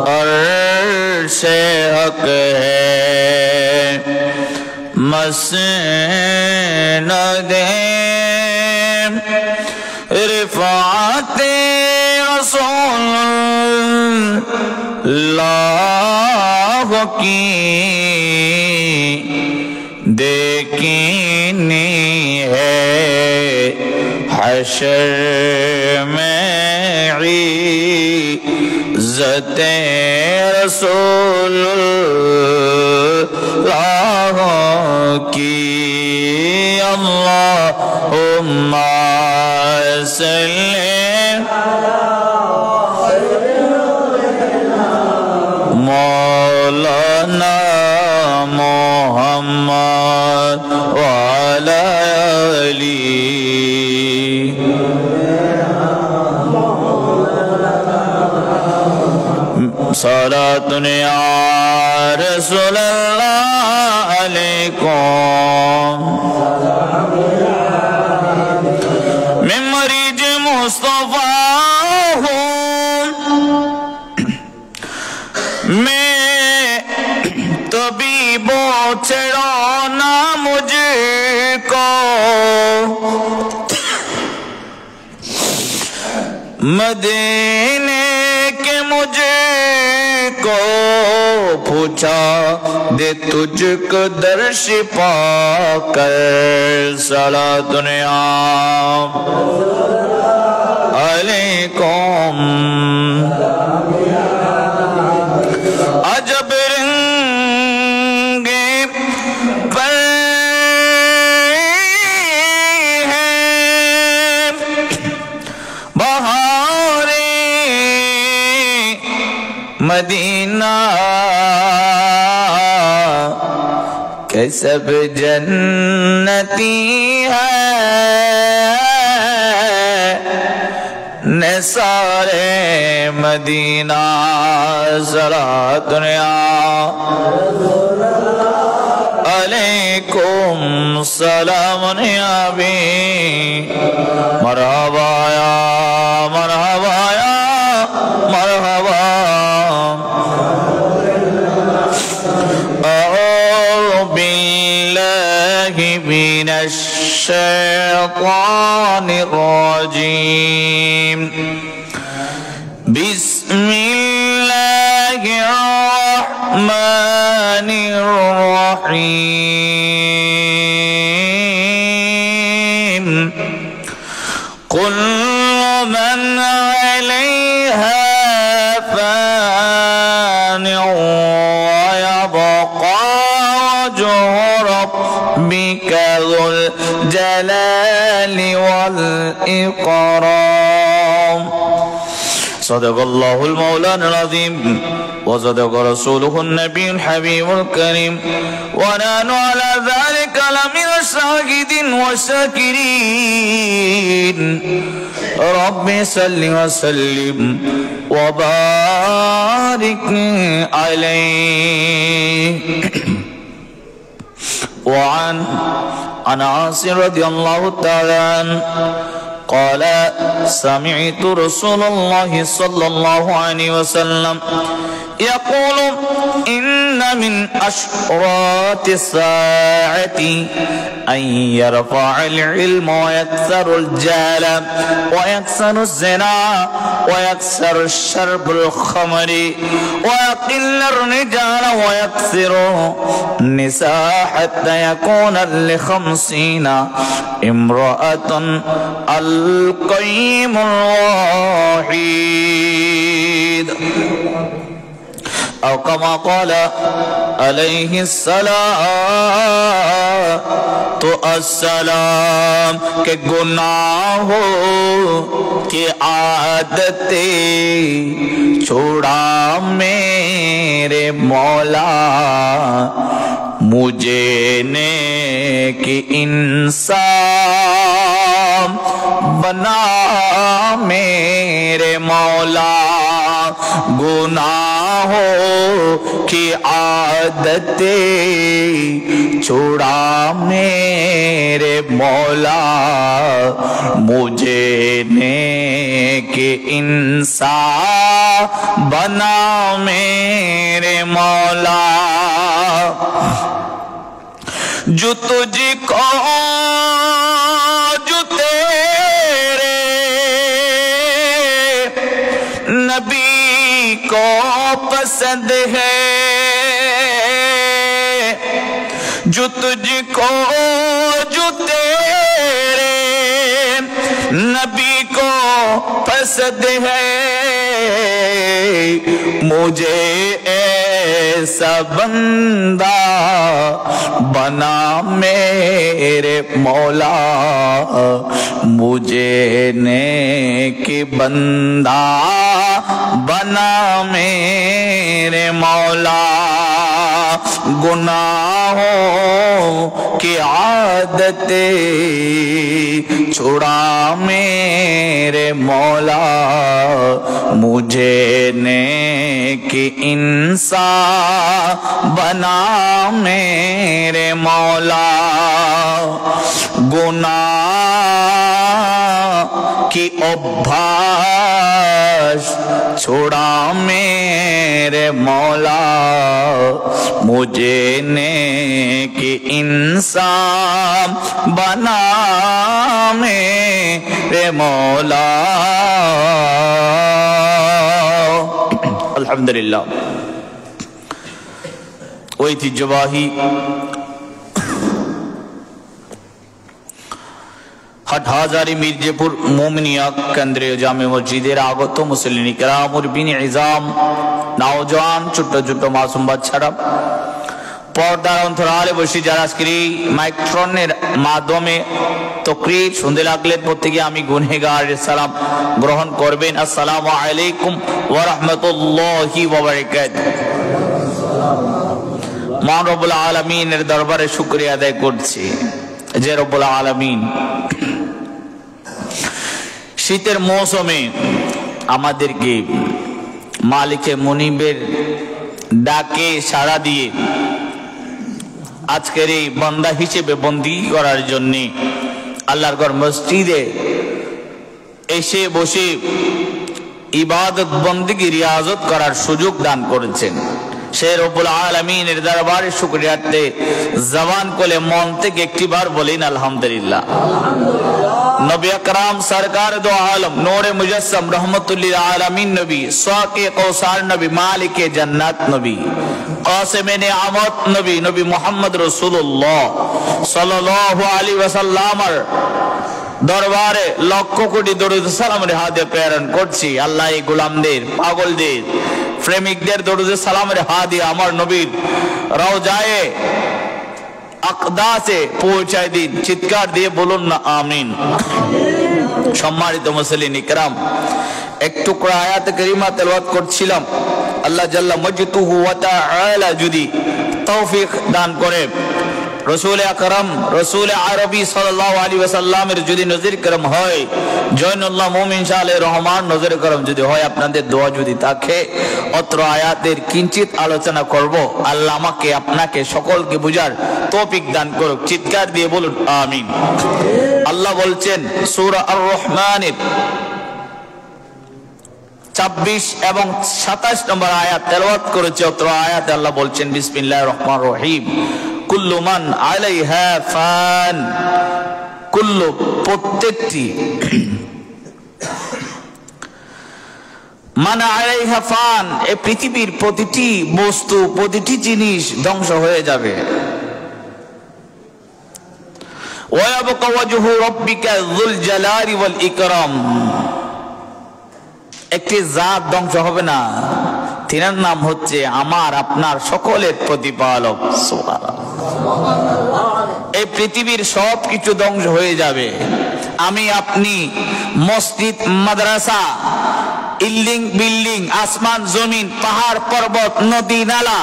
عرش حق ہے مسند رفعت رسول اللہ کی دیکھنی ہے حشر میں عزت رسول اللہ کی اللہم صلی مولانا محمد وعلی علی صلاة یا رسول اللہ علیکم میں مریض مصطفیٰ ہوں میں طبیب چھڑانا مجھ کو مدینے کے مجھے کو پوچھا دے تجھ کو درش پا کر صلاۃ علیکم عجب رنگے پر ہیں بہارے مدینہ کہ سب جنتی ہے نثار مدینہ صلاۃ علیکم سلام نبی مرحبا یا مرحبا یا مرحبا اعوذ باللہ من الشیطان الرجیم بسم اللہ الرحمن الرحیم كل من عليها فان ويبقى وجه ربك ذو الجلال والإكرام صدق الله المولان العظيم وصدق رسوله النبي الحبيب الكريم ونحن على ذلك لمن الشاهدين والشاكرين رب صل وسلم وبارك عليه وعن عاصم رضي الله تعالى عنه قال سمعت رسول الله صلى الله عليه وسلم يقول إن من أشراط الساعة أن يرفع العلم ويكثر الجهل ويكثر الزنا ويكثر الشرب الخمر ويقل الرجال ويكثر النساء حتى يكون ل50 امرأة القيم الوحيد او كما قال عليه السلام کہ گناہوں کی عادتیں چھوڑا میرے مولا مجھے نیک انسان بنا میرے مولا گناہوں کی عادتیں چھوڑا میرے مولا مجھے نیک के इंसान बना मेरे मौला। जो तुझको जो तेरे नबी को पसंद है, जो तुझको जो तेरे नबी को पसंद है, मुझे ऐसा बंदा बना मेरे मौला। मुझे नेकी बंदा बना मेरे मौला। गुनाहों की आदतें छुड़ा मेरे मौला। मुझे नेकी इंसान बना मेरे मौला। गुनाह की अभ्यास छोड़ा मेरे मौला। मुझे नेकी इंसान बना मेरे मौला। अल्हम्दुलिल्लाह। ঐতিহ্যবাহী হাটহাজারী মির্জাপুর মোমিনিয়া কেন্দ্রীয় জামে মসজিদের আগত মুসল্লিন কিরাম, মুরবিন ইজাম, নওজওয়ান, ছোট্ট ছোট্ট মাসুম বাচ্চারা, পর্দার অন্তরালে বসে যারা আজকের এই মাইক্রোফোনের মাধ্যমে তাকরীর শুনতে লাগলেন, প্রত্যেকে আমি গুনহেগারের সালাম গ্রহণ করবেন। আসসালামু আলাইকুম ওয়া রাহমাতুল্লাহি ওয়া বারাকাতুহু। মহান রব্বুল আলামিনের দরবারে শুকরিয়া আদায় করছি যে রব্বুল আলামিন শীতের মৌসুমে আমাদেরকে মালিকে মুনিবের ডাকে সাড়া দিয়ে আজকের এই বান্দা হিসেবে বন্দী করার জন্য আল্লাহর ঘর মসজিদে এসে বসে ইবাদত বন্দেগী রিয়াজত করার সুযোগ দান করেছেন। সে রব্বুল আলামিনের দরবারে শুকরিয়াতে জবান কোলে মন থেকে একটিবার বলেন আলহামদুলিল্লাহ। নবী আকরাম সরকার দো আলম নূরে মুজস্সম রহমতুল্লিল আলামিন নবী, সাকে কৌসার নবী, মালিকে জান্নাত নবী, কাসিমে নিয়ামত নবী, নবী মুহাম্মদ রাসূলুল্লাহ সাল্লাল্লাহু আলাইহি ওয়াসাল্লামের দরবারে লক্ষ কোটি দরুদ সালামের হাতে প্রেরণ করছি। আল্লাহ এই গোলামদের, পাগলদের, প্রেমিকদের দরুদ সালামের হাদিয়া আমার নবীর রওজায়ে আকদাসে পৌঁছায় দিন। চিৎকার দিয়ে বলুন না আমিন। সম্মানিত মুসলিম ইকরাম, এক টুকরা আয়াত কারিমা তেলাওয়াত করছিলাম। আল্লাহ জাল্লা মজদুহু ওয়া তাআলা যদি তৌফিক দান করে, রসুল আকরাম রসুল আরবি সাল্লাল্লাহু আলাইহি ওয়াসাল্লামের যদি নজর করম হয়, জয়নুল্লাহ মুমিন শাহ রহমান নজর করম যদি হয়, আপনাদের দোয়া যদি থাকে, অত্র আয়াতের কিঞ্চিত আলোচনা করব। আল্লাহ আমাকে আপনাকে সকলকে বুঝার তৌফিক দান করুক। চিৎকার দিয়ে বলুন আমিন। আল্লাহ বলছেন সূরা আর রহমানের 26 এবং 27 নম্বর আয়াত তেলাওয়াত করেছে। অত্র আয়াতে আল্লাহ বলছেন বিসমিল্লাহির রহমানির রহিম, কুল্লু মান আলাইহা ফান। কুল্লু প্রত্যেকটি, মান আলাইহা ফান এই পৃথিবীর প্রতিটি বস্তু, প্রতিটি জিনিস ধ্বংস হয়ে যাবে। ওয়া ইয়াবকা ওয়াজহু রাব্বিকা যুল জালালি ওয়াল ইকরাম। একটি জাত ধ্বংস হবে না, তিনার নাম হচ্ছে আমার আপনার সকলের প্রতিপালক। এই পৃথিবীর সব কিছু ধ্বংস হয়ে যাবে। আমি আপনি, মসজিদ, মাদ্রাসা, ইল্ডিং, বিল্ডিং, আসমান, জমিন, পাহাড়, পর্বত, নদী, নালা,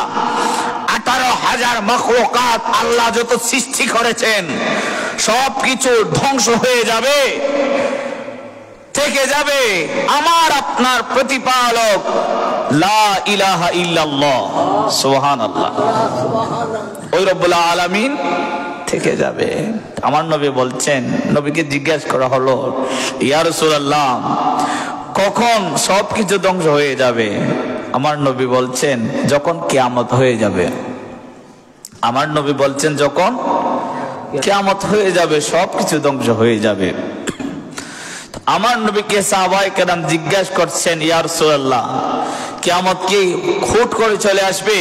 18,000 মাখলুকাত আল্লাহ যত সৃষ্টি করেছেন সব কিছু ধ্বংস হয়ে যাবে। থেকে যাবে আমার আপনার প্রতিপালক লা ইলাহা ইল্লাল্লাহ, সুবহানাল্লাহ। ওই রব্বুল আলামিন থেকে যাবে। আমার নবী বলছেন, নবীকে জিজ্ঞাসা করা হলো, ইয়া রাসূলুল্লাহ কখন সবকিছু ধ্বংস হয়ে যাবে? আমার নবী বলছেন যখন কিয়ামত হয়ে যাবে। আমার নবী বলছেন যখন কিয়ামত হয়ে যাবে, সবকিছু ধ্বংস হয়ে যাবে। আমার নবীকে সাহাবায়ে কেরাম জিজ্ঞাসা করছেন, ইয়া রাসূলুল্লাহ, কিয়ামত কি হুট করে চলে আসবে?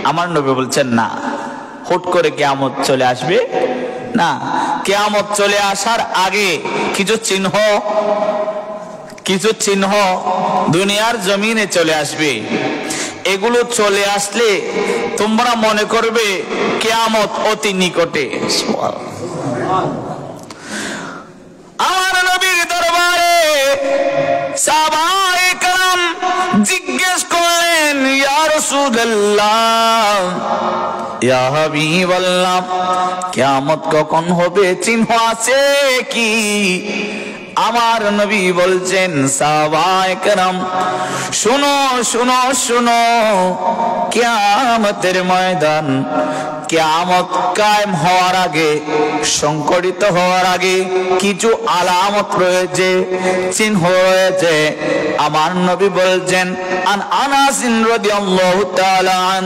আমার নবী বলছেন না, হুট করে কিয়ামত চলে আসবে না। কিয়ামত চলে আসার আগে কিছু চিহ্ন দুনিয়ার জমিনে চলে আসবে। এগুলো চলে আসলে তোমরা মনে করবে কিয়ামত অতি নিকটে। আমার নবীর দরবারে সাহাবায়ে কেরাম জিজ্ঞেস করলেন, ইয়া রাসূলুল্লাহ, ইয়া হাবিবাল্লাহ, কিয়ামত কখন হবে? চিহ্ন আছে কি? আমার নবী বলছেন, সাহাবায়ে কেরাম শুনো শুনো শুনো, কিয়ামতের ময়দান, কিয়ামত কায়েম হওয়ার আগে, সংঘটিত হওয়ার আগে কিছু আলামত রয়েছে, চিহ্ন রয়েছে। আমার নবী বলছেন, আন আনাস রাদিয়াল্লাহু তাআলা আন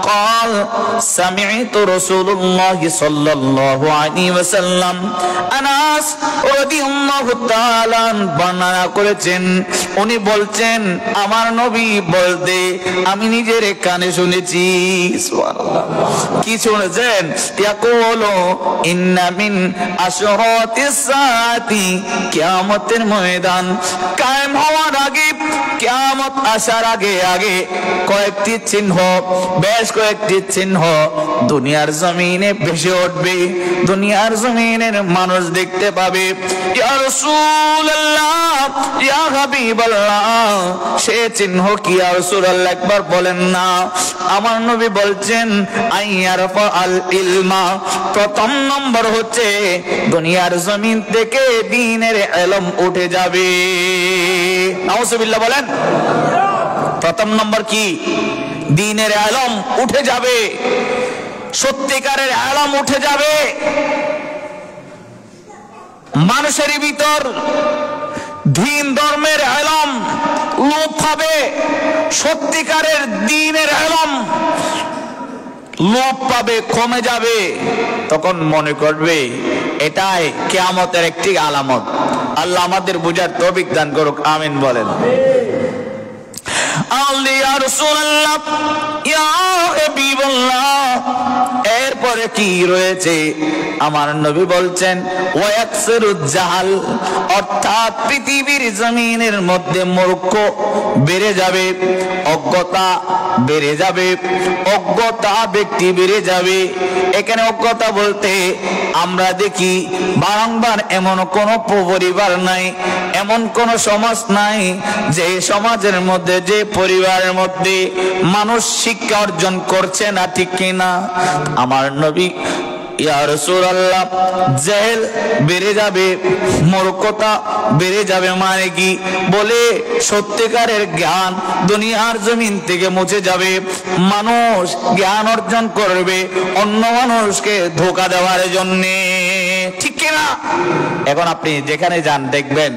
قال سمعت رسول الله صلى الله عليه وسلم, আনাস রাদিয়াল্লাহু তাআলা বর্ণনা করেছেন, উনি বলছেন আমার নবী বলতে আমি নিজের কানে শুনেছি। সুবহানাল্লাহ। কি শুনেছেন? ইয়াকুলু ইন্না মিন আশরাতিস সাআতি, কিয়ামতের ময়দান কায়েম হওয়ার আগে, কিয়ামত আসার আগে আগে কয়েকটি চিহ্ন, বেশ কয়েকটি চিহ্ন দুনিয়ার জমিনে ভেসে উঠবে, দুনিয়ার জমিনের মানুষ দেখতে পাবে। ইয়া রাসূলুল্লাহ, ইয়া হাবিবাল্লাহ, সে চিহ্ন কি ইয়া রাসূলুল্লাহ একবার বলেন না। আমার নবী বলছেন, আইয়ারফা আল ইলমা, প্রথম নম্বর হচ্ছে দুনিয়ার জমিন থেকে দ্বীনের ইলম উঠে যাবে। নাউজুবিল্লাহ বলেন। প্রথম নম্বর কি? দ্বীনের ইলম উঠে যাবে, সত্যিকারের ইলম উঠে যাবে। মানুষের ভিতর দ্বীন ধর্মের ইলম লোপ পাবে, সত্যিকারের দ্বীনের ইলম লোপ পাবে, কমে যাবে। তখন মনে করবে এটাই কিয়ামতের একটি আলামত। আল্লাহ আমাদের বুঝার তৌফিক দান করুক, আমিন বলেন। ইয়া রাসূলুল্লাহ, ইয়া হাবিবাল্লাহ, এরপরে কি রয়েছে? আমার নবী বলছেন, ওয়ায়াকসিরুজ জাহাল, অর্থাৎ পৃথিবীর জমিনের মধ্যে মূর্খ বেড়ে যাবে, অজ্ঞতা বেড়ে যাবে, অজ্ঞতা ব্যক্তি বেড়ে যাবে। এখানে অজ্ঞতা বলতে আমরা দেখি বারংবার এমন কোন পরিবার নাই, এমন কোন সমাজ নাই যে সমাজের মধ্যে, যে পরিবারের মধ্যে মানুষ শিক্ষা অর্জন করছে না, ঠিক কিনা? আমার নবী, ইয়া রাসূলুল্লাহ, জেহেল বেড়ে যাবে, মূর্খতা বেড়ে যাবে, মানে কি? বলে সত্যিকারের জ্ঞান দুনিয়ার জমিন থেকে মুছে যাবে। মানুষ জ্ঞান অর্জন করবে অন্য মানুষকে ধোঁকা দেওয়ার জন্যে, ঠিক কিনা? এখন আপনি যেখানে যান দেখবেন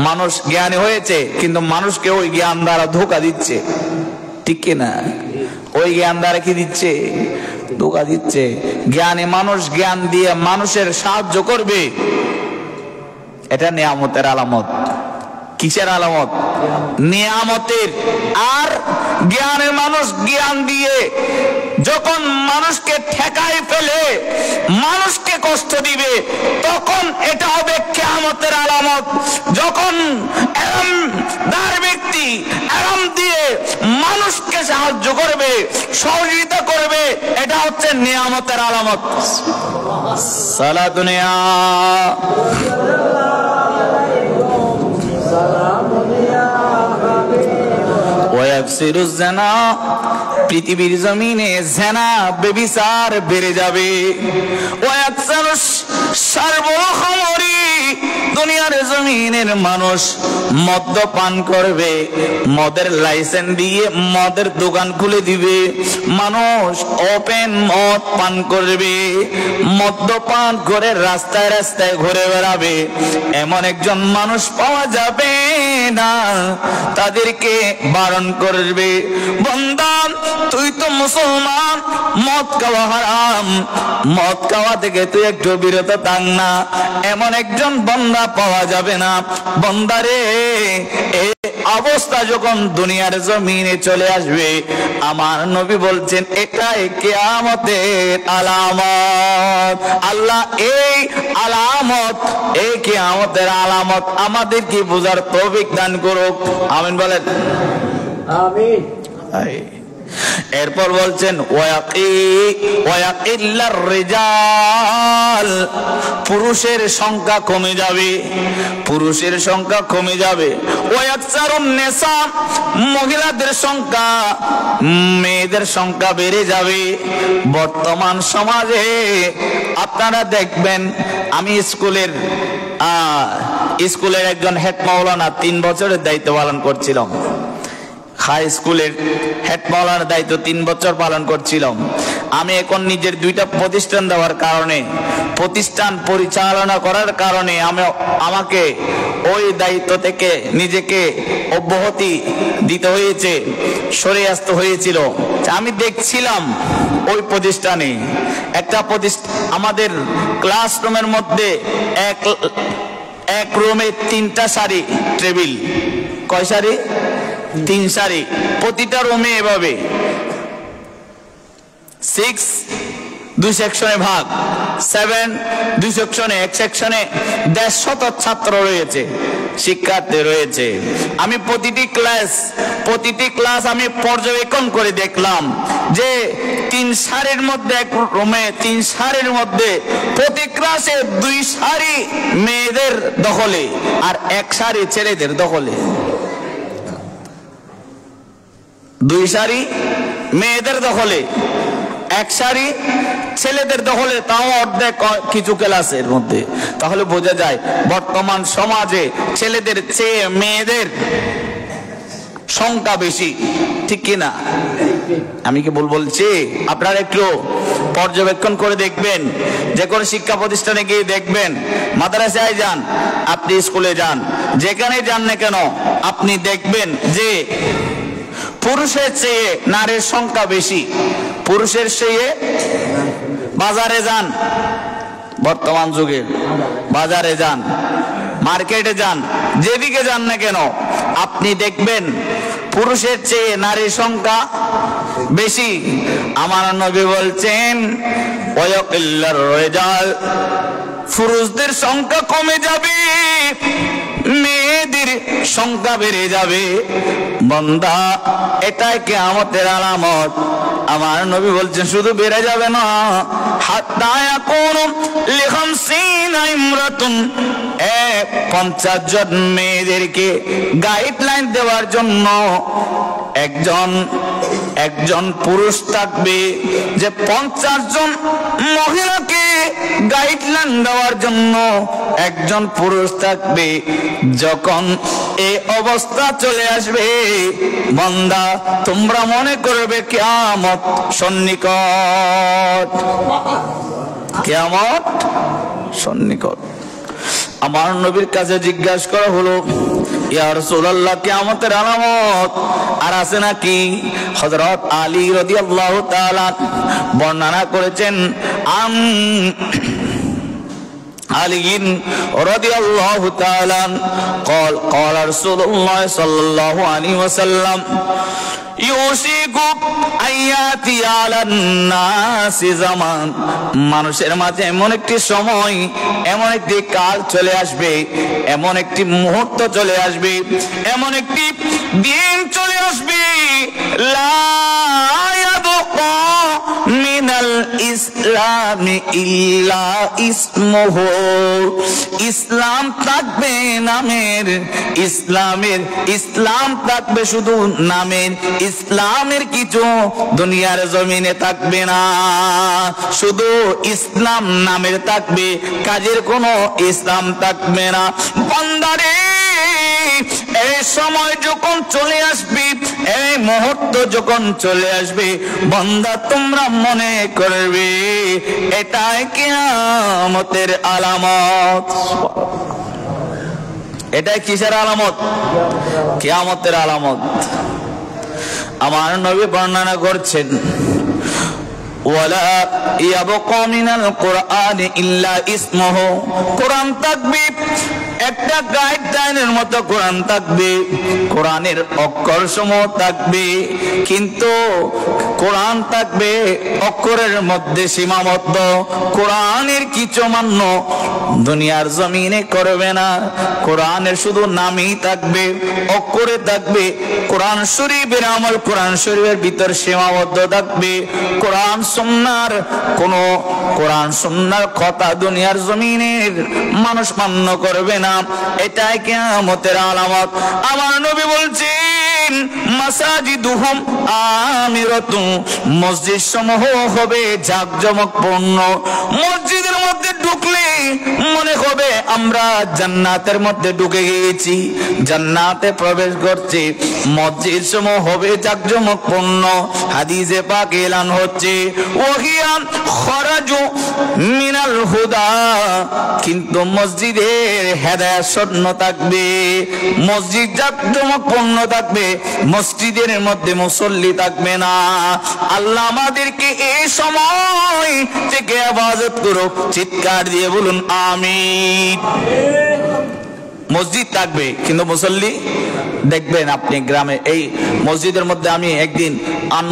মানুষ জ্ঞানী হয়েছে কিন্তু মানুষকে ওই জ্ঞান দ্বারা ধোঁকা দিচ্ছে, ঠিক কিনা? ওই জ্ঞান দ্বারা কি দিচ্ছে? ধোঁকা দিচ্ছে। জ্ঞানী মানুষ জ্ঞান দিয়ে মানুষের সাহায্য করবে, এটা নিয়ামতের আলামত। কিসের আলামত? নিয়ামতের। আর জ্ঞানের মানুষ জ্ঞান দিয়ে যখন মানুষকে ঠেকায় ফেলে, মানুষকে কষ্ট দিবে, তখন এটা হবে কিয়ামতের আলামত। যখন এলমদার ব্যক্তি এলম দিয়ে মানুষকে সাহায্য করবে, সহযোগিতা করবে, এটা হচ্ছে নিয়ামতের আলামত। সালা দুনিয়া পৃথিবীর জমিনে জেনা, ব্যভিচার বেড়ে যাবে। দুনিয়ার জমিনের মানুষ মদ্যপান করবে, মদের লাইসেন্স দিয়ে মদের দোকান খুলে দিবে, মানুষ ওপেন মদ পান করবে, মদ্যপান করে রাস্তায় রাস্তায় ঘুরে বেড়াবে, এমন একজন মানুষ পাওয়া যাবে না। তাদেরকে বারণ করবে, বান্দা তুই তো মুসলমান, মদ খাওয়া হারাম, মদ খাওয়া থেকে তুই একটু বিরত থাক না, এমন একজন বান্দা পাওয়া যাবে না। বান্দারে, এই অবস্থা যখন দুনিয়ার জমিনে চলে আসবে, আমার নবী বলছেন এটাই কিয়ামতের আলামত। আল্লাহ এই আলামত, এই কিয়ামতের আলামত আমাদের কি বোঝার তৌফিক দান করুক, আমিন বলেন। আমিন। এরপর বলছেন ওয়াকিল্লার রিজাল, পুরুষের সংখ্যা কমে যাবে, পুরুষের সংখ্যা কমে যাবে। ওয়াকসারুন নিসা, মহিলাদের সংখ্যা, মেয়েদের সংখ্যা বেড়ে যাবে। বর্তমান সমাজে আপনারা দেখবেন, আমি স্কুলের একজন হেড মাওলানা 3 বছরের দায়িত্ব পালন করছিলাম, হাই স্কুলের হেড মাওলানার দায়িত্ব 3 বছর পালন করছিলাম। আমি এখন নিজের 2টা প্রতিষ্ঠান দেওয়ার কারণে, প্রতিষ্ঠান পরিচালনা করার কারণে আমাকে ওই দায়িত্ব থেকে নিজেকে অব্যাহতি দিতে হয়েছে, সরে আসতে হয়েছিল। আমি দেখছিলাম ওই প্রতিষ্ঠানে একটা আমাদের ক্লাসরুমের মধ্যে এক রুমে 3টা সারি টেবিল, কয় সারি? 3 সারি, প্রতিটা রুমে এভাবে 6 2 সেকশনে ভাগ, 7 2 সেকশনে, এক সেকশনে 150 ছাত্র রয়েছে, শিক্ষার্থী রয়েছে। আমি প্রতিটি ক্লাস আমি পর্যবেক্ষণ করে দেখলাম যে 3 সারির মধ্যে, এক রুমে 3 সারির মধ্যে প্রতি ক্লাসে 2 সারি মেয়েদের দখলে আর 1 সারি ছেলেদের দখলে। 2 সারি মেয়েদের দখলে, 1 সারি ছেলেদের দখলে, তাও অর্ধেক কিছু ক্লাসের মধ্যে। তাহলে বোঝা যায় বর্তমান সমাজে ছেলেদের চেয়ে মেয়েদের সংখ্যা বেশি, ঠিক কিনা? আমি কি বলছি? আপনারা একটু পর্যবেক্ষণ করে দেখবেন, যে কোনো শিক্ষা প্রতিষ্ঠানে গিয়ে দেখবেন, মাদ্রাসায় যান, আপনি স্কুলে যান, যেখানে যান না কেন, আপনি দেখবেন যে পুরুষের চেয়ে নারীর সংখ্যা বেশি। পুরুষের চেয়ে, বাজারে যান, বর্তমান যুগে বাজারে যান, মার্কেটে যান, যেদিকে যান না কেন, আপনি দেখবেন পুরুষের চেয়ে নারীর সংখ্যা বেশি। আমার নবী বলছেন ওয়াকিল্লার রিজাল, পুরুষদের সংখ্যা কমে যাবে, মেয়েদের সংখ্যা বেড়ে যাবে। বান্দা, এটাই কিয়ামতের আলামত। আমার নবী বলছেন শুধু বেড়ে যাবে না, হাত্তা ইয়াকুনু লিখামসিনা ইমরাতুন, 50 জন মেয়েদেরকে গাইডলাইন দেওয়ার জন্য একজন পুরুষ থাকবে, যে 50 জন মহিলাকে গাইডলাইন দেওয়ার জন্য একজন পুরুষ থাকবে। যখন এই অবস্থা চলে আসবে, বান্দা তোমরা মনে করবে কিয়ামত সন্নিকট, কিয়ামত সন্নিকট। আমার নবীর কাছে জিজ্ঞাসা করা হলো, ইয়া রাসূলুল্লাহ, কিয়ামতের আলামত আর আছে নাকি? হযরত আলী রাদিয়াল্লাহু তাআলা বর্ণনা করেছেন, علي رضي الله تعالى قال رسول الله صلى الله عليه وسلم يوشك أن يأتي على الناس زمان, মানুষের মাঝে এমন একটি সময়, এমন একটি কাল চলে আসবে, এমন একটি মুহূর্ত চলে আসবে, এমন একটি দিন চলে আসবে, লা ইয়াবকা মিনাল ইসলামি ইল্লা ইসমুহু, ইসলাম থাকবে নামের, ইসলাম থাকবে শুধু নামের, ইসলামের কিছু দুনিয়ার জমিনে থাকবে না, শুধু ইসলাম নামের থাকবে, কাজের কোনো ইসলাম থাকবে না। বান্দারে এই সময় যখন চলে আসবে, এই মুহূর্ত যখন চলে আসবে, বান্দা তোমরা মনে করবে এটাই কিয়ামতের আলামত। এটাই কিসের আলামত? কিয়ামতের আলামত। আমার নবী বর্ণনা করছেন, ওয়ালা ইয়াবকা মিনাল কুরআনি ইল্লা ইসমুহু, কোরআন থাকবে, একটা গাইডলাইনের মতো কোরআন থাকবে, কোরআনের অক্ষর সমূহ থাকবে, কিন্তু কোরআন থাকবে অক্ষরের মধ্যে সীমাবদ্ধ, কোরআনের কিছু মান্য দুনিয়ার জমিনে করবে না, কোরআনের শুধু নামই থাকবে, অক্ষরে থাকবে, কোরআন শরীফের আমল কোরআন শরীফের ভিতর সীমাবদ্ধ থাকবে, কোরআন সুন্নাহর কথা দুনিয়ার জমিনের মানুষ মান্য করবে না, এটাই কিয়ামতের আলামত। আমার নবী বলছেন, মাসাজিদুহুম আমিরাতুন, মসজিদ সমূহ হবে জাঁকজমকপূর্ণ, মসজিদের মধ্যে ঢুকলে মনে হবে আমরা জান্নাতের মধ্যে ঢুকে গিয়েছি, জান্নাতে প্রবেশ করছি, মসজিদ সমূহ হবে জাঁকজমকপূর্ণ। হাদিসে পাকে এলান হচ্ছে, ওহিয়া খরাজু মিনাল হুদা, কিন্তু মসজিদের হেদায়েত শূন্য থাকবে, মসজিদ জাঁকজমকপূর্ণ থাকবে, মসজিদের মধ্যে মুসল্লি থাকবে না। আল্লাহ আমাদেরকে এই সময় থেকে ইবাদত করো, চিৎকার দিয়ে বলুন আমিন। মসজিদ থাকবে কিন্তু মুসল্লি দেখবেন আপনি গ্রামে, এই মসজিদের মধ্যে আমি একদিন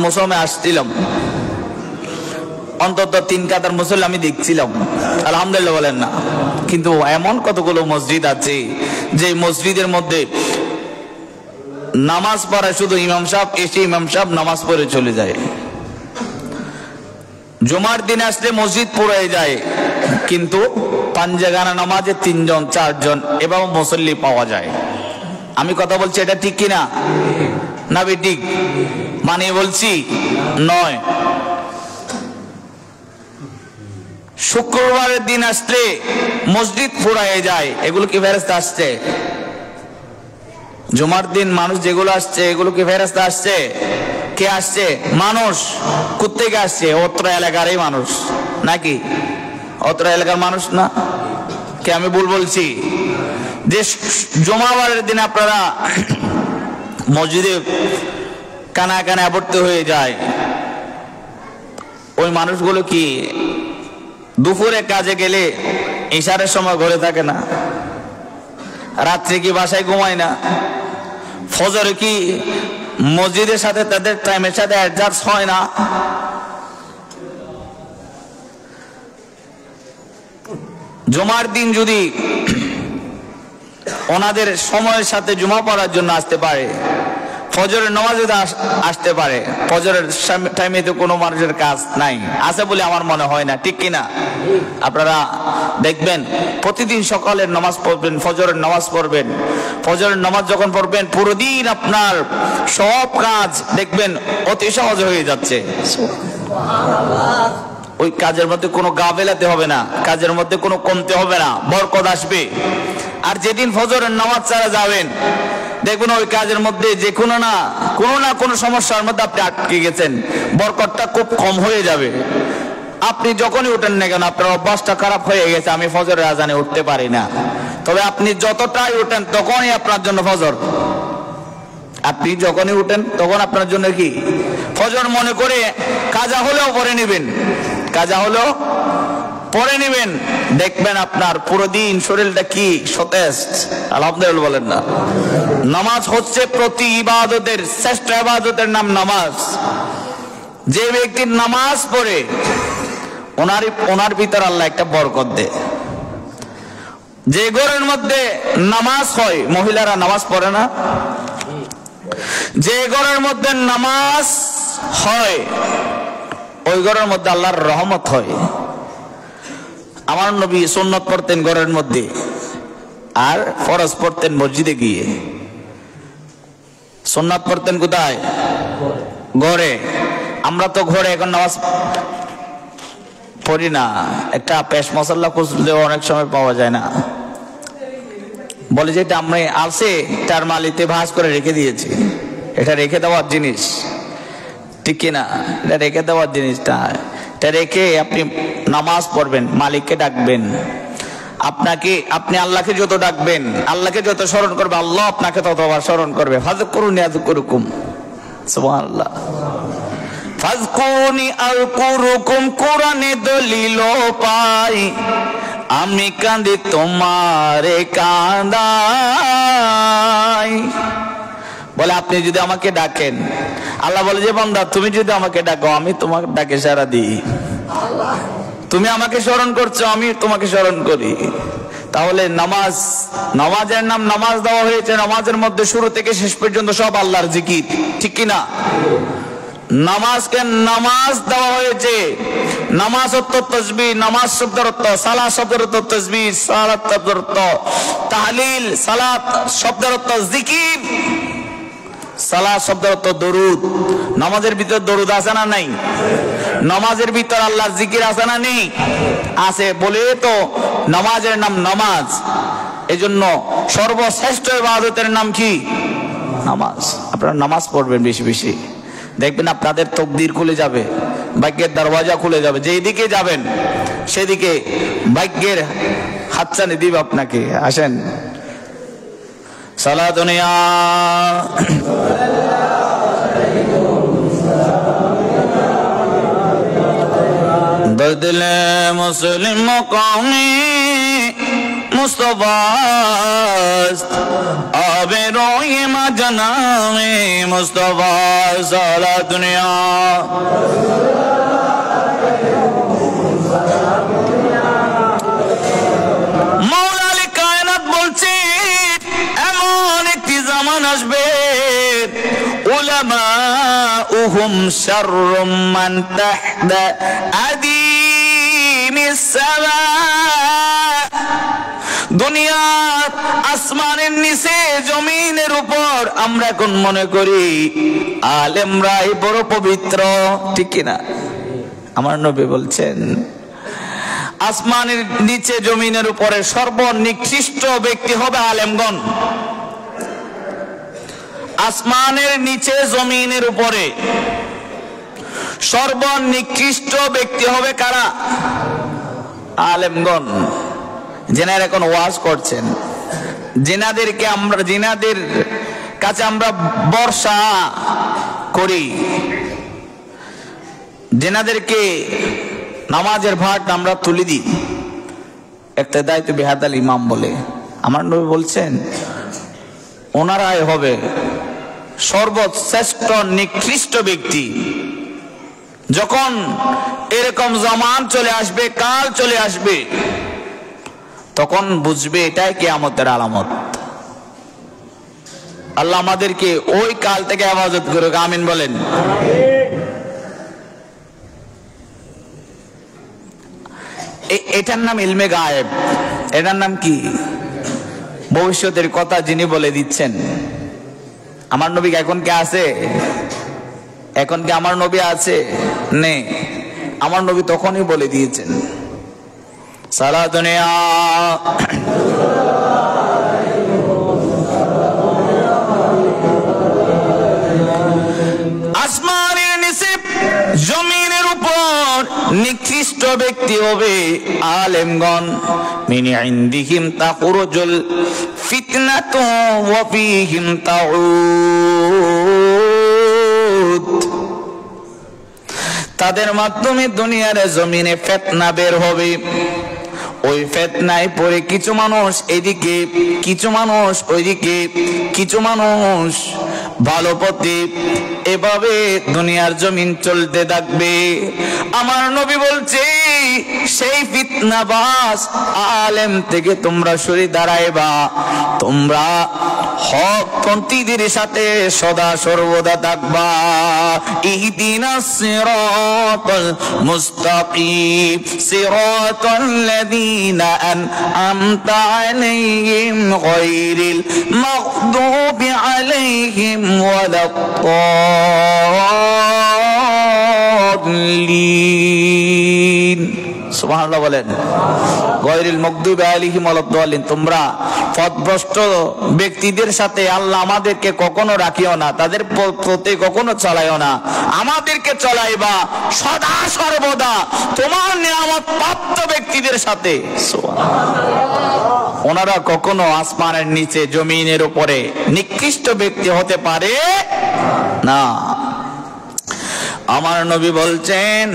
মৌসুমে আসছিলাম, অন্তত 3 কাতার মুসল্লি আমি দেখছিলাম, আলহামদুলিল্লাহ বলেন না। কিন্তু এমন কতগুলো মসজিদ আছে যে মসজিদের মধ্যে নামাজ পড়ায় শুধু ইমাম সাহেব এসে ইমাম সাহেব নামাজ পড়ে চলে যায়, জুমার দিন আসলে মসজিদ পুরাই যায়, কিন্তু পাঞ্জাগানা নামাজে 3 জন 4 জন এভাবে মুসল্লি পাওয়া যায়। আমি কথা বলছি এটা ঠিক কিনা? না ঠিক মানে বলছি নয়। শুক্রবারের দিন আসলে মসজিদ ফুরায় যায়, এগুলো কি ফেরেশতা আসছে? জুমার দিন মানুষ যেগুলো আসছে এগুলো কি ফেরেশতা আসছে? কে আসছে? মানুষ। কোত্থেকে আসছে? অত্র এলাকারই মানুষ নাকি? অত্র এলাকার মানুষ না? কে আমি ভুল বলছি? যে জুমাবারের দিন আপনারা মসজিদে কানা কানা ভর্তি হয়ে যায়, ওই মানুষগুলো কি দুপুরে কাজে গেলে ইশারের সময় ঘরে থাকে না? রাত্রে কি বাসায় ঘুমায় না? ফজরে কি মসজিদের সাথে তাদের টাইমের সাথে অ্যাডজাস্ট হয় না? জুমার দিন যদি ওনাদের সময়ের সাথে জুমা পড়ার জন্য আসতে পারে, ফজরের নামাজে আসতে পারে, ফজরের টাইমে তো কোনো মানুষের কাজ নাই, আছে বলে আমার মনে হয় না, ঠিক কিনা? আপনারা দেখবেন প্রতিদিন সকালের নামাজ পড়বেন, ফজরের নামাজ পড়বেন, ফজরের নামাজ যখন পড়বেন পুরো দিন আপনার সব কাজ দেখবেন অতি সহজ হয়ে যাচ্ছে। ওই কাজের মধ্যে কোনো গা বেলাতে হবে না, কাজের মধ্যে কোনো কমতে হবে না, বরকত আসবে। আর যেদিন ফজরের নামাজ ছাড়া যাবেন দেখবেন ওই কাজের মধ্যে যে কোনো না কোনো সমস্যার মধ্যে আপনি আটকে গেছেন, বরকতটা খুব কম হয়ে যাবে। আপনি যখনই উঠেন না কেন আপনার অভ্যাসটা খারাপ হয়ে গেছে, আমি ফজরের আজানে উঠতে পারি না, তবে আপনি যতটাই উঠেন তখনই আপনার জন্য ফজর। আপনি যখনই উঠেন তখন আপনার জন্য কি ফজর মনে করে কাজা হলেও পড়ে নেবেন, কাজা হলেও পড়ে নেবেন, দেখবেন আপনার পুরো দিন শরীরটা কি সতেজ। আলহামদুলিল্লাহ বলেন না? নামাজ হচ্ছে প্রতি ইবাদতের শ্রেষ্ঠ ইবাদতের নাম নামাজ। যে ব্যক্তি নামাজ পড়ে ওনার ভিতর আল্লাহ একটা বরকত দেয়। যে ঘরের মধ্যে নামাজ হয়, মহিলারা নামাজ পড়ে না, যে ঘরের মধ্যে নামাজ হয় ওই ঘরের মধ্যে আল্লাহর রহমত হয়। আমার নবী সুন্নত পড়তেন ঘরের মধ্যে, আর ফরজ পড়তেন মসজিদে গিয়ে। সুন্নাত পড়তেন কোথায়? ঘরে। আমরা তো ঘরে এখন নামাজ পড়ি না, একটা পেশ মশাল্লা খুঁজলেও অনেক সময় পাওয়া যায় না। বলে যে এটা আমরা আছে, তার মালিতে ভাঁজ করে রেখে দিয়েছি, এটা রেখে দেওয়ার জিনিস, ঠিক কিনা? এটা রেখে দেওয়ার জিনিসটা, এটা রেখে আপনি নামাজ পড়বেন, মালিককে ডাকবেন। আপনি আল্লাহকে যত ডাকবেন, আল্লাহকে যত স্মরণ করবে, আল্লাহ আপনাকে ততবার স্মরণ করবে। ফাযকুরুনি আযকুরুকুম, সুবহানাল্লাহ। ফাযকুরুনি আযকুরুকুম, কোরআনে দলিল পাই, আমি কাঁদি তোমারে কাঁদাই। বলে আপনি যদি আমাকে ডাকেন, আল্লাহ বলে যে বান্দা তুমি যদি আমাকে ডাকো, আমি তোমাকে ডাকে সাড়া দিই। তুমি আমাকে স্মরণ করছো, আমি তোমাকে স্মরণ করি। তাহলে নামাজের নাম নামাজ দেওয়া হয়েছে। নামাজের মধ্যে শুরু থেকে শেষ পর্যন্ত সব আল্লাহর জিকির, ঠিক কিনা? নামাজকে নামাজ দেওয়া হয়েছে। নামাজ অর্থ তাসবিহ, নামাজ শব্দের অর্থ সালাত, শব্দের অর্থ তাসবিহ, সালাত শব্দের অর্থ তাহলিল, সালাত শব্দের অর্থ জিকির, সালাত শব্দের অর্থ দরুদ। নামাজের ভিতর দরুদ আছে না নাই? নামাজের ভিতর আল্লাহর জিকির আছে না নেই? আছে, বলে তো নামাজের নাম নামাজ। এজন্য সর্বশ্রেষ্ঠ ইবাদতের নাম কি? নামাজ। আপনারা নামাজ পড়বেন বেশি বেশি, দেখবেন আপনাদের তকদির খুলে যাবে, ভাগ্যের দরওয়াজা খুলে যাবে। যেদিকে যাবেন সেদিকে ভাগ্যের হাতছানি দিবে আপনাকে। আসেন সালাতুন ইয়া দিল মুসলিম কওমি মুস্তফা আবে রোয়ে মা জনাবে মুস্তফা সালাতুন ইয়া মাওলা আলী কায়নাত বলছে এমন একটি জামান আসবে, উলামাউহুম শাররুম মান তাহদা আদিমিস সামা। দুনিয়ার আসমানের নিচে জমিনের উপর আমরা এখন মনে করি আলেমরাই বড় পবিত্র, ঠিক কিনা? আমার নবী বলছেন আসমানের নিচে জমিনের উপরে সর্বনিকৃষ্ট ব্যক্তি হবে আলেমগণ। আসমানের নিচে জমিনের উপরে সর্বনিকৃষ্ট ব্যক্তি হবে কারা? আলেমগণ। যেনারা এখন ওয়াজ করছেন, যেনাদের কাছে আমরা বর্ষা করি, যেনাদেরকে নামাজের ভাট আমরা তুলে দিই, একটা দায়িত্ব বেহাদাল ইমাম বলে। আমার নবী বলছেন ওনারাই হবে সর্বশ্রেষ্ঠ নিকৃষ্ট ব্যক্তি। যখন এরকম জামান চলে আসবে, কাল চলে আসবে, তখন বুঝবে এটাই কিয়ামতের আলামত। আল্লাহ আমাদেরকে ওই কাল থেকে হেফাজত করুক, আমিন বলেন। এটার নাম ইলমে গায়েব। এটার নাম কি? ভবিষ্যতের কথা যিনি বলে দিচ্ছেন। আমার নবী এখন কে আছে? এখন কি আমার নবী আছে? নেই। আমার নবী তখনই বলে দিয়েছেন সালাতুন ইয়া আসমানের নিচে জমিনের উপর নিকৃষ্ট ব্যক্তি হবে আলেমগণ। মিন ইনদিহিম তাখরুজুল ফিতনাতু ওয়া ফীহিম তাউদ। তাদের মাধ্যমে দুনিয়ার জমিনে ফিতনা বের হবে। ওই ফিতনায় পড়ে কিছু মানুষ এদিকে, কিছু মানুষ ওইদিকে, কিছু মানুষ ভালো পথে এভাবে দুনিয়ার জমিন চলতে থাকবে। আমার নবী বলছে সেই ফিতনাবাজ আলেম থেকে তোমরা সরে দাঁড়াইবা, তোমরা হক পন্থীদের সাথে সদা সর্বদা থাকবা। ইহদিনাস সিরাতাল মুস্তাকিম সিরাতাল্লাযীনা আন'আমতা আলাইহিম গায়রিল মাগদুবি আলাইহিম ওয়ালাদ-দাল্লিন। সুবহানাল্লাহ বলেন। গায়রিল মাগদুবি আলাইহিম ওয়ালাদ-দাল্লিন। তোমরা পথভ্রষ্ট ব্যক্তিদের সাথে আল্লাহ আমাদেরকে কখনো রাখিও না, তাদের পথে কখনো চলাইও না। আমাদেরকে চলাইবা সদা সর্বদা তোমার নিয়ামত প্রাপ্ত ব্যক্তিদের সাথে। ওনারা কখনো আসমানের নিচে জমিনের উপরে নিকৃষ্ট ব্যক্তি হতে পারে না। আমার নবী বলছেন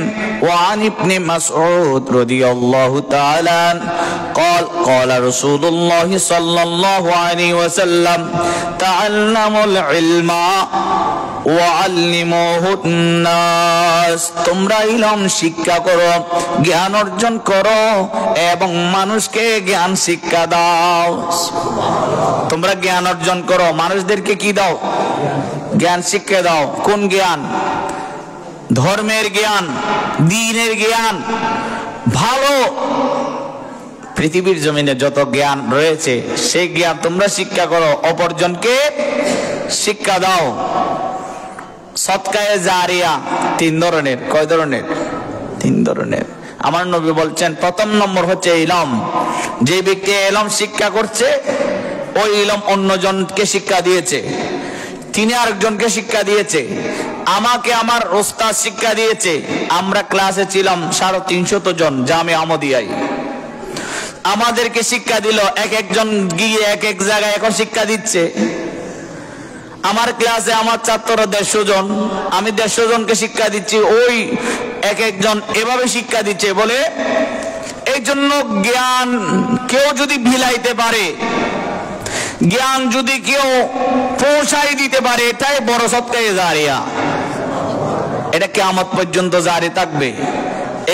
ওয়ান ইবনে মাসউদ রাদিয়াল্লাহু তাআলা قال قال رسول الله صلى الله عليه وسلم تعلموا العلم وعلموه الناس। তোমরা ইলম শিক্ষা করো, জ্ঞান অর্জন করো এবং মানুষকে জ্ঞান শিক্ষা দাও। তোমরা জ্ঞান অর্জন করো, মানুষদেরকে কি দাও? জ্ঞান শিক্ষা দাও। কোন জ্ঞান? ধর্মের জ্ঞান, দ্বীনের জ্ঞান। ভালো পৃথিবীর জমিনে যত জ্ঞান রয়েছে সেই জ্ঞান তোমরা শিক্ষা করো, অপরজনকে শিক্ষা দাও। সদকায়ে জারিয়া 3 ধরনের। কয় ধরনের? 3 ধরনের। আমার নবী বলছেন প্রথম নম্বর হচ্ছে ইলম। যে ব্যক্তি ইলম শিক্ষা করছে ওই ইলম অন্যজনকে শিক্ষা দিয়েছে, তিনি আরেকজনকে শিক্ষা দিয়েছে। আমাকে আমার ওস্তাদ শিক্ষা দিয়েছে। আমরা ক্লাসে ছিলাম 350 জন জামে আহমদিয়ায়। আমাদেরকে শিক্ষা দিল, এক একজন গিয়ে এক এক জায়গায় এখন শিক্ষা দিচ্ছে। আমার ক্লাসে আমার ছাত্র 150 জন, আমি 150 জনকে শিক্ষা দিচ্ছি, ওই এক একজন এভাবে শিক্ষা দিচ্ছে। বলে এই জন্য জ্ঞান কেউ যদি বিলাইতে পারে, জ্ঞান যদি কেউ পৌঁছাই দিতে পারে, এটাই বড় সদকায়ে জারিয়া। এটা কিয়ামত পর্যন্ত জারি থাকবে।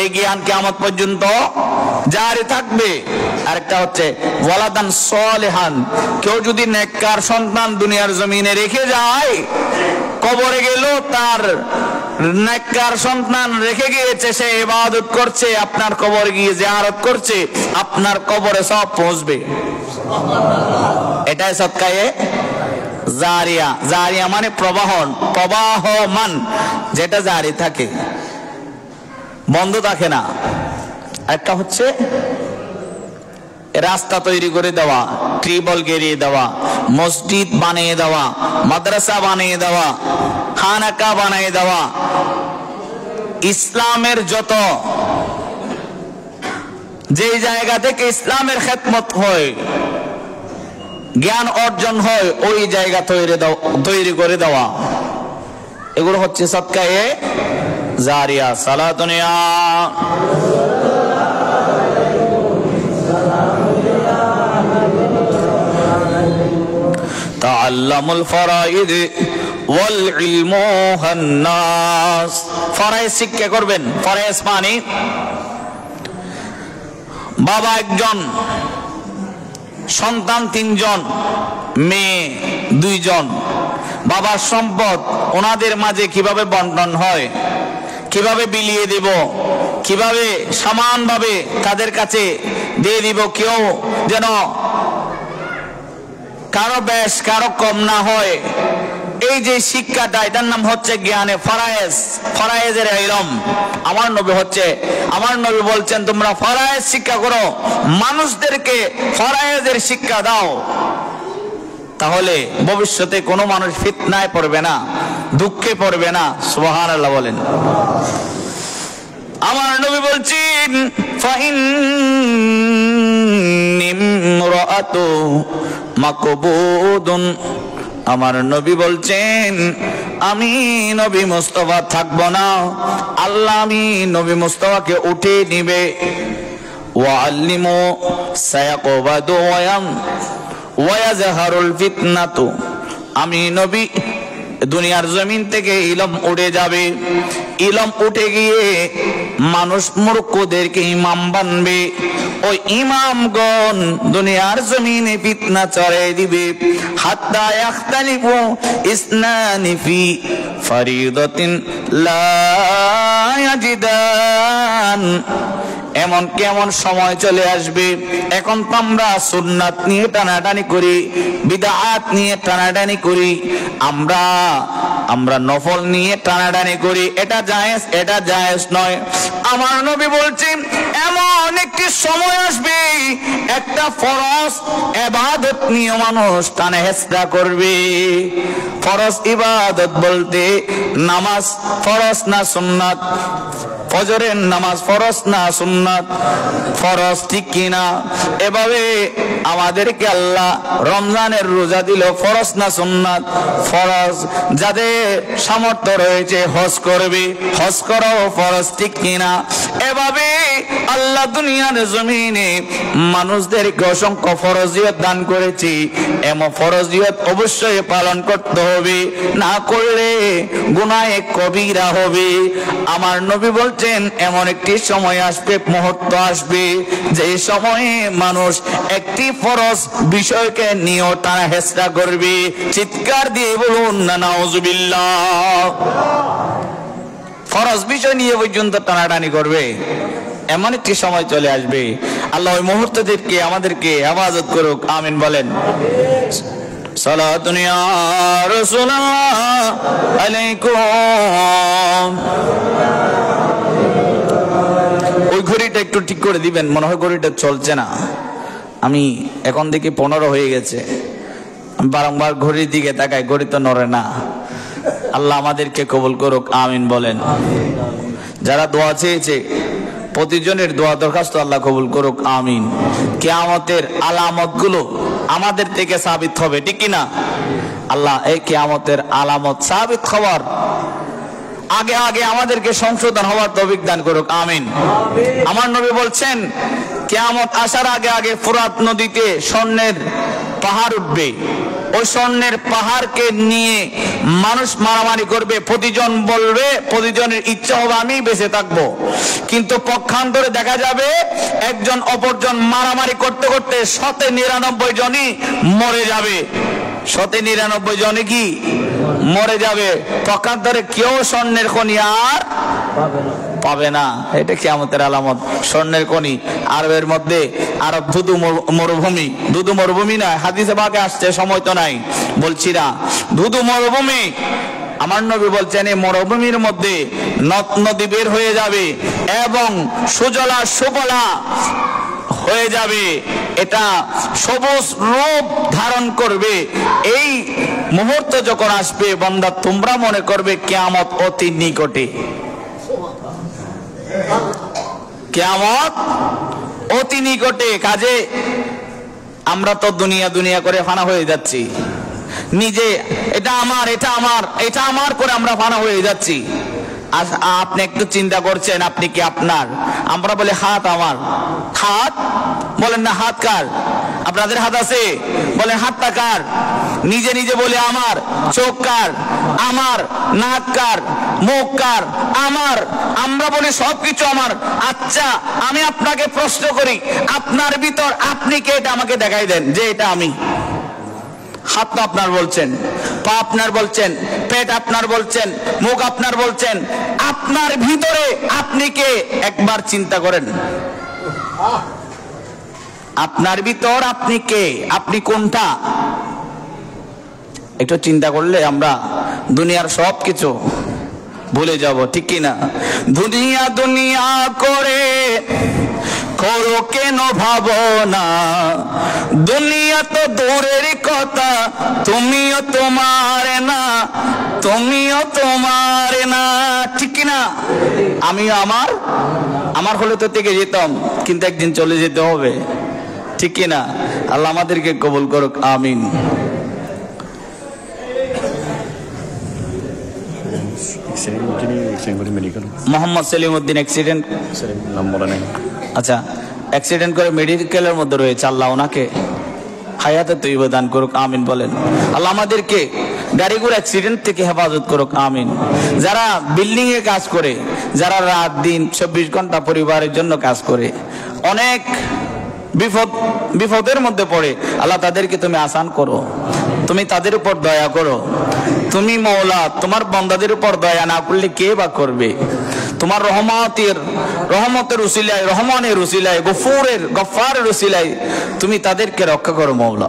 এই জ্ঞান কিয়ামত পর্যন্ত জারি থাকবে। আরেকটা হচ্ছে ওয়ালাদান সালিহান। কেউ যদি নেককার সন্তান দুনিয়ার জমিনে রেখে যায়, কবরে গেল তার নেককার সন্তান রেখে গিয়েছে, সে ইবাদত করছে, আপনার কবরে গিয়ে জিয়ারত করছে, আপনার কবরে সব পৌঁছবে। এটাই সদকায়ে জারিয়া। জারিয়া মানে প্রবাহমান, যেটা জারি থাকে, বন্ধ থাকে না। একটা হচ্ছে রাস্তা তৈরি করে দেওয়া, টিউবওয়েল গেড়িয়ে দেওয়া, মসজিদ বানিয়ে দেওয়া, মাদ্রাসা বানিয়ে দেওয়া, খানাকা বানিয়ে দেওয়া। ইসলামের যত যে জায়গা থেকে ইসলামের খেদমত হয়, জ্ঞান অর্জন হয়, ওই জায়গা তৈরি করে দেওয়া, এগুলো হচ্ছে সদকায়ে জারিয়া। সালাতুনিয়া তাআল্লামুল ফরাইদ ওয়াল ইলমু হান্নাস। ফরাইজ শিক্ষা করবেন। ফরাইজ মানে বাবা একজন, সন্তান 3 জন, মেয়ে 2 জন। বাবার সম্পদ ওনাদের মাঝে কিভাবে বন্টন হয়, কিভাবে বিলিয়ে দেব, কিভাবে সমানভাবে তাদের কাছে দিয়ে দিব, কেউ যেন কারো বেশ কারো কম না হয়। এই যে শিক্ষাটা, এটার নাম হচ্ছে জ্ঞানে ফরায়েজ, ফরায়েজের ইলম। আমার নবী বলছেন তোমরা ফরায়েজ শিক্ষা করো, মানুষদেরকে ফরায়েজের শিক্ষা দাও, তাহলে ভবিষ্যতে কোনো মানুষ ফিতনায় পড়বে না, দুঃখে পড়বে না। সুবহানাল্লাহ বলেন। আমার নবী বলছেন ফাইন্নিমরাআতু মাকবুদুন। আমার নবী বলছেন আমি নবী মুস্তাফা থাকবো না, আল্লাহ আমি নবী মুস্তাফাকে উঠে নিবে। ওয়াল্লিমু সায়াকুবাদু ওয়ায়াজহারুল ফিতনাতু। আমি নবী দুনিয়ার জমিন থেকে ইলম উড়ে যাবে। ইলম উঠে গিয়ে মানুষ মূর্খদেরকে ইমাম বানবে। ওই ইমামগণ দুনিয়ার জমিনে ফিতনা ছড়িয়ে দিবে। হাত্তা ইয়াখতালিফু ইসনানি ফি ফরিদাতিন লা ইয়াজিদান। এমন কেমন সময় চলে আসবে, এখন তো আমরা সুন্নাত নিয়ে টানাটানি করি, বিদআত নিয়ে টানাটানি করি, আমরা নফল নিয়ে টানাটানি করি, এটা জায়েজ এটা জায়েজ নয়। আমার নবী বলছেন এমন একটি সময় আসবে একটা ফরজ ইবাদত নিয়ে মানুষ টানা হেঁচড়া করবে। ফরজ ইবাদত বলতে নামাজ ফরজ না সুন্নাত? ফজরের নামাজ ফরজ না সুন্নাত? ফরজ, ঠিক কিনা? এভাবে আমাদেরকে আল্লাহ রমজানের রোজা দিল, ফরজ না সুন্নাত? ফরজ। যাদের সামর্থ্য রয়েছে হজ করবে, হজ করাও ফরজ, ঠিক কিনা? এভাবে আল্লাহ দুনিয়ার জমিনে মানুষদেরকে অসংখ্য ফরজিয়ত দান করেছে। এমন ফরজিয়ত অবশ্যই পালন করতে হবে, না করলে গুনাহে কবিরা হবে। আমার নবী বলছেন এমন একটি সময় আসবে, মুহূর্ত আসবে, যে সময়ে মানুষ একটি ফরজ বিষয়কে নিয়ে টানা হেঁচড়া করবে। চিৎকার দিয়ে বলুন না নাউজুবিল্লাহ। ফরজ বিষয় নিয়ে পর্যন্ত টানাটানি করবে, এমন একটি সময় চলে আসবে। আল্লাহ ওই মুহূর্তদেরকে আমাদেরকে হেফাজত করুক, আমিন বলেন। সালাতুন ইয়া রাসূলুল্লাহ আলাইকুম। ওই ঘড়িটা একটু ঠিক করে দিবেন, মনে হয় ঘড়িটা চলছে না। আমি এখন দেখি 15 হয়ে গেছে, বারংবার ঘড়ির দিকে তাকাই, ঘড়ি তো নড়ে না। আল্লাহ আমাদেরকে কবুল করুক, আমিন বলেন। যারা দোয়া চেয়েছে প্রতিজনের দোয়া দরখাস্ত আল্লাহ কবুল করুক, আমিন। কিয়ামতের আলামত গুলো আমাদের থেকে সাবিত হবে, ঠিক কিনা? আল্লাহ এই কিয়ামতের আলামত সাবিত হওয়ার আগে আগে আমাদেরকে সংশোধন হওয়ার তৌফিক দান করুক, আমিন। আমার নবী বলছেন কিয়ামত আসার আগে আগে ফুরাত নদীতে স্বর্ণের পাহাড় উঠবে। ওই স্বর্ণের পাহাড়কে নিয়ে মানুষ মারামারি করবে। প্রতিজন বলবে, প্রতিজনের ইচ্ছা হবে আমি বেঁচে থাকবো, কিন্তু পক্ষান্তরে দেখা যাবে একজন অপরজন মারামারি করতে করতে 99 জনই মরে যাবে। 99 জনে কি মরে যাবে? পক্ষান্তরে কেউ স্বর্ণের খনি আর পাবে না। এটা কিয়ামতের আলামত। স্বর্ণের খনি আরবের মধ্যে, আরব ধুধু মরুভূমি, ধুধু মরুভূমি নয়, হাদিসে পাকে আসছে, সময় তো নাই বলছি না, ধুধু মরুভূমি। আমার নবী বলছেন এই মরুভূমির মধ্যে নদ নদী বের হয়ে যাবে এবং সুজলা সুফলা হয়ে যাবে, এটা সবুজ রূপ ধারণ করবে। এই মুহূর্ত যখন আসবে বান্দা, তোমরা মনে করবে কিয়ামত অতি নিকটে। কিয়ামত অতি নিকটে। কাজে আমরা তো দুনিয়া দুনিয়া করে ফানা হয়ে যাচ্ছি, নিজে এটা আমার এটা আমার এটা আমার করে আমরা ফানা হয়ে যাচ্ছি। আপনি একটু চিন্তা করছেন আপনি কি আপনার? আমরা বলে হাত আমার। হাত বলেন না, হাত কার? আপনাদের হাত আছে, বলেন হাতটা কার? নিজে নিজে বলে আমার। চোখ কার? আমার। নাক কার? মুখ কার? আমার। আমরা বলি সবকিছু আমার। আচ্ছা আমি আপনাকে প্রশ্ন করি, আপনার ভিতর আপনি কে? এটা আমাকে দেখাই দেন যে এটা আমি। হাত তো আপনার বলছেন, পা আপনার বলছেন, পেট আপনার বলছেন, মুখ আপনার বলছেন, আপনার ভিতরে আপনি কে? একবার চিন্তা করেন, আপনার ভিতর আপনি কে? আপনি কোনটা? একটু চিন্তা করলে আমরা দুনিয়ার সব কিছু ভুলে যাব, ঠিক কিনা? দুনিয়া দুনিয়া করে করো কেন ভাবনা, দুনিয়া তো দূরের কথা, তুমিও তোমার না, তুমিও তোমার না, ঠিক কিনা? আমিও আমার, আমার হলে তো থেকে যেতাম, কিন্তু একদিন চলে যেতে হবে, ঠিক কিনা? আল্লাহ আমাদেরকে কবুল করুক, আমিন। মোহাম্মদ সেলিমউদ্দিন অ্যাক্সিডেন্ট নাম বলে নাই। আচ্ছা, অ্যাক্সিডেন্ট করে মেডিকেলের মধ্যে রয়েছে। আল্লাহ ওনাকে হায়াতে তৈয়বা দান করুক, আমিন বলেন। আল্লাহ আমাদেরকে গাড়িগুলো অ্যাক্সিডেন্ট থেকে হেফাজত করো, আমিন। যারা বিল্ডিং এ কাজ করে, যারা রাত দিন 24 ঘন্টা পরিবারের জন্য কাজ করে, অনেক বিপদের মধ্যে পড়ে, আল্লাহ তাদেরকে তুমি আসান করো, তুমি তাদের উপর দয়া করো। তুমি মওলা তোমার বান্দাদের উপর দয়া না করলে কে বা করবে? তোমার রহমতের উসিলায়, রহমানের উসিলায়, গফফারের উসিলায় তুমি তাদেরকে রক্ষা করো মওলা।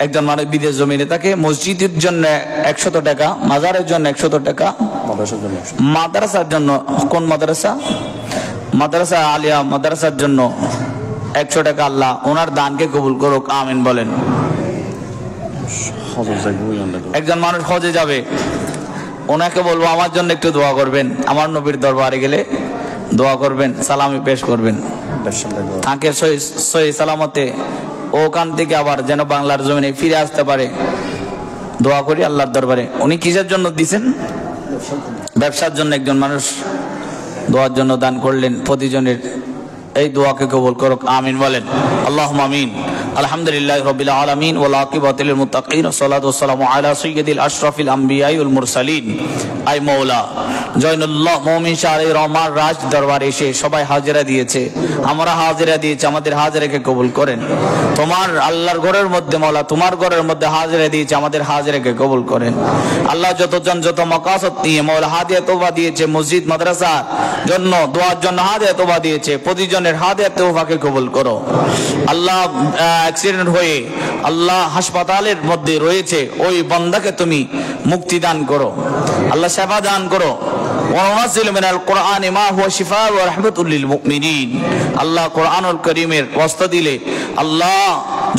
একজন মানুষ বিদেশ জমিনে থাকে, মসজিদের জন্য 100 টাকা, মাজারের জন্য 100 টাকা, মাদ্রাসার জন্য, কোন মাদ্রাসা? মাদ্রাসা আলিয়া মাদ্রাসার জন্য 100 টাকা। আল্লাহ ওনার দানকে কবুল করুক, আমিন বলেন। একজন মানুষ হজে যাবে, ওনাকে বলবো আমার জন্য একটু দোয়া করবেন, আমার নবীর দরবারে গেলে দোয়া করবেন, সালামি পেশ করবেন, তাকে সহি সালামতে ওখান থেকে আবার যেন বাংলার জমিনে ফিরে আসতে পারে, দোয়া করি আল্লাহর দরবারে। উনি কিসের জন্য দিছেন? ব্যবসার জন্য। একজন মানুষ দোয়ার জন্য দান করলেন, প্রতিজনের এই দোয়াকে কবুল করুক, আমিন বলেন। আল্লাহুম্মা আমিন। আলহামদুলিল্লাহি রাব্বিল আলামিন ওয়াল আকিবাতু লিল মুত্তাকিন ওয়া সলাতু ওয়াসসালামু আলা সাইয়্যিদিল আশরাফিল আমবিয়াই ওয়াল মুরসালিন। আই মাওলা জয়নুল্লাহ মুমিন শাহরি রহমান রাজ দরবারে এসে সবাই হাজিরা দিয়েছে, আমরা হাজিরা দিয়েছি, আমাদের হাজিরাকে কবুল করেন। তোমার আল্লাহর ঘরের মধ্যে মাওলা, তোমার ঘরের মধ্যে হাজিরা দিয়েছে, আমাদের হাজিরাকে কবুল করেন। আল্লাহ যতজন যত মাকাসদ নিয়ে মাওলা হাদিয়া তওবা দিয়েছে, মসজিদ মাদ্রাসা জন্য দোয়ার জন্য হাদিয়া তওবা দিয়েছে, প্রতিজনের হাদিয়া তওবাকে কবুল করো। আল্লাহ অ্যাক্সিডেন্ট হয়ে আল্লাহ হাসপাতালের মধ্যে রয়েছে, ওই বান্দাকে তুমি মুক্তি দান করো, আল্লাহ সেবা দান করো। ওয়ানাজিলু মিনাল কুরআনি মা হুয়া শিফা ওয়া রাহমাতুল লিল মুমিনিন। আল্লাহ কোরআনুল কারীমের ওয়াস্তা দিলে আল্লাহ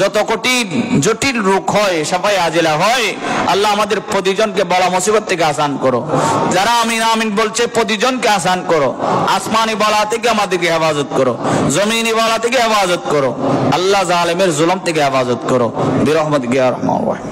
যত কঠিন জটিল রোগ হয়, শাফায়ে আজিলা হয়, আল্লাহ আমাদের প্রতিজনকে বলা মুসিবত থেকে আসান করো। যারা আমিন আমিন বলছে প্রতিজনকে আসান করো। আসমানি বালা থেকে আমাদেরকে হেফাজত করো, জমিনি বালা থেকে হেফাজত করো, আল্লাহ জালেমের জুলুম থেকে হেফাজত করো, বিরহমতিকা ইয়া রাহমানুর রাহিম।